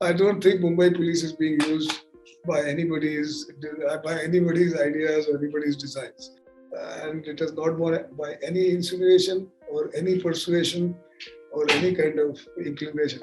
I don't think Mumbai police is being used by anybody's ideas or anybody's designs, and it is not by any insinuation or any persuasion or any kind of inclination.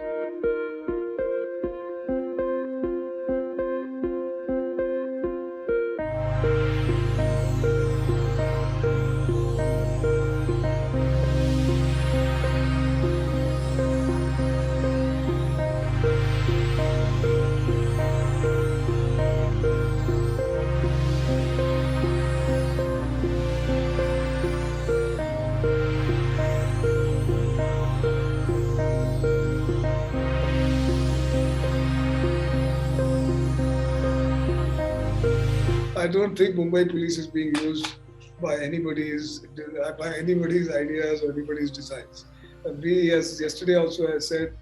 I don't think Mumbai police is being used by anybody's ideas or anybody's designs. We, as yesterday also I said,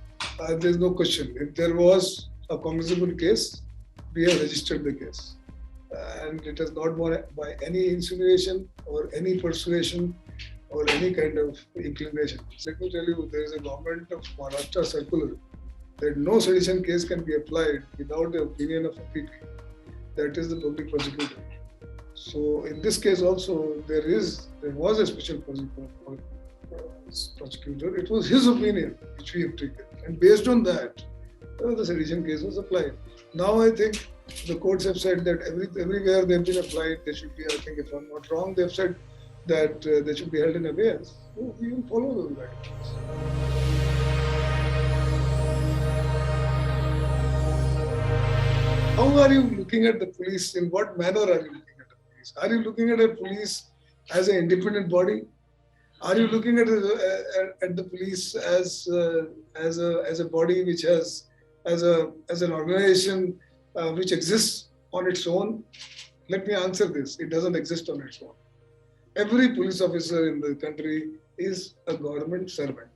there's no question. If there was a cognizable case, we have registered the case, and it is not by any insinuation or any persuasion or any kind of inclination. Let me tell you, there is a government of Maharashtra circular that no sedition case can be applied without the opinion of a PT. That is the public prosecutor. So in this case also, there was a special prosecutor. It was his opinion which we have taken, and based on that, the sedition case was applied. Now I think the courts have said that everywhere they've been applied, they should be. I think if I'm not wrong, they've said that they should be held in abeyance. So we will follow those guidelines. How are you looking at the police? In what manner are you looking at the police? Are you looking at a police as an independent body? Are you looking at the police as a body which has as an organization which exists on its own? Let me answer this. It doesn't exist on its own. Every police officer in the country is a government servant.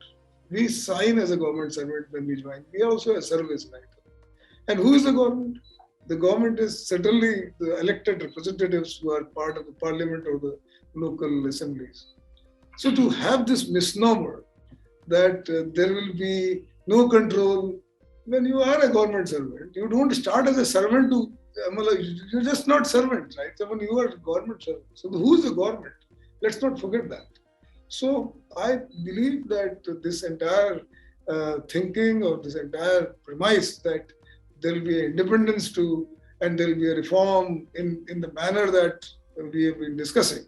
We sign as a government servant when we join. We are also a service writer. And who is the government? The government is certainly the elected representatives who are part of the parliament or the local assemblies. So to have this misnomer that there will be no control, when you are a government servant, you don't start as a servant to, you're just not servant, right? So when you are a government servant, so who is the government? Let's not forget that. So I believe that this entire thinking or this entire premise that there will be independence to, and there will be a reform in the manner that we have been discussing.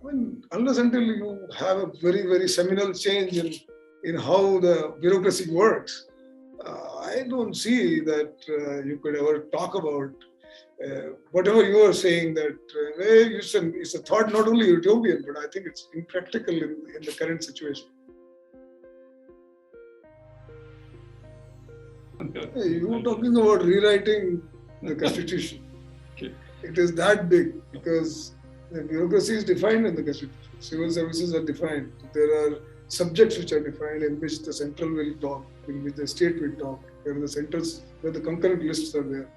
I mean, unless until you have a very, very seminal change in how the bureaucracy works, I don't see that you could ever talk about whatever you are saying that it's a thought not only utopian, but I think it's impractical in the current situation. You were talking about rewriting the constitution. Okay. It is that big because the bureaucracy is defined in the constitution. Civil services are defined. There are subjects which are defined in which the central will talk, in which the state will talk, where the concurrent lists are there.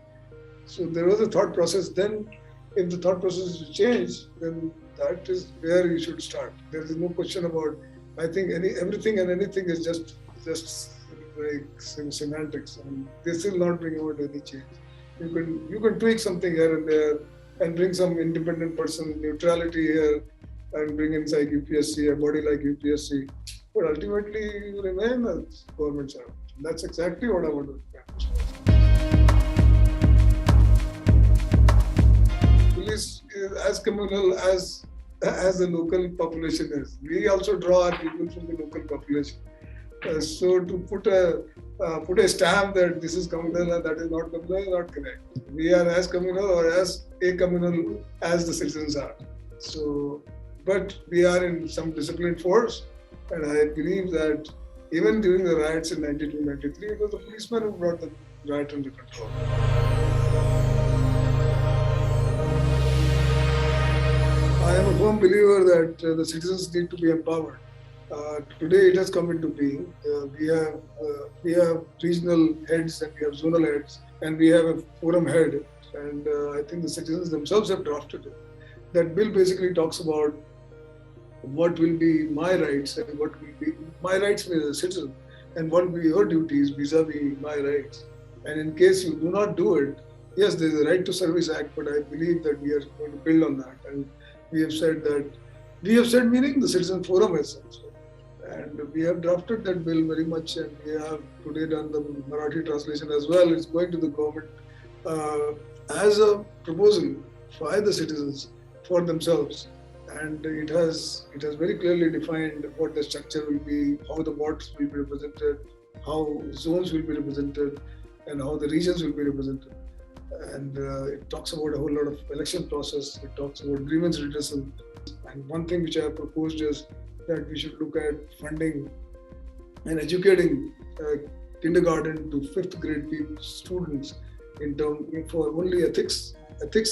So there was a thought process. Then, if the thought process is changed, then that is where you should start. There is no question about. I think everything and anything is just like semantics, and this will not bring about any change. You can tweak something here and there, and bring some independent person neutrality here, and bring inside UPSC a body like UPSC, but ultimately you remain a government servant. That's exactly what I want to accomplish. Police is as communal as the local population is. We also draw our people from the local population. So to put a stamp that this is communal and that is not communal is not correct. We are as communal or as communal as the citizens are. So, but we are in some disciplined force, and I believe that even during the riots in 92-93, it was the policemen who brought the riot under control. I am a firm believer that the citizens need to be empowered. Today it has come into being. We have regional heads and we have zonal heads and we have a forum head, and I think the citizens themselves have drafted it. That bill basically talks about what will be my rights and what will be my rights as a citizen and what will be your duties vis-a-vis my rights. And in case you do not do it, yes, there is a Right to Service Act, but I believe that we are going to build on that. And we have said meaning the Citizen Forum has said so. And we have drafted that bill very much, and we have today done the Marathi translation as well. It's going to the government as a proposal by the citizens for themselves. And it has very clearly defined what the structure will be, how the wards will be represented, how zones will be represented, and how the regions will be represented. And it talks about a whole lot of election process. It talks about grievance redressal. And one thing which I have proposed is that we should look at funding and educating kindergarten to fifth grade students for only ethics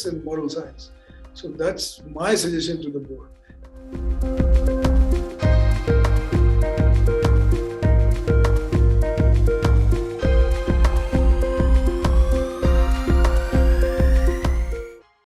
and moral science. So that's my suggestion to the board.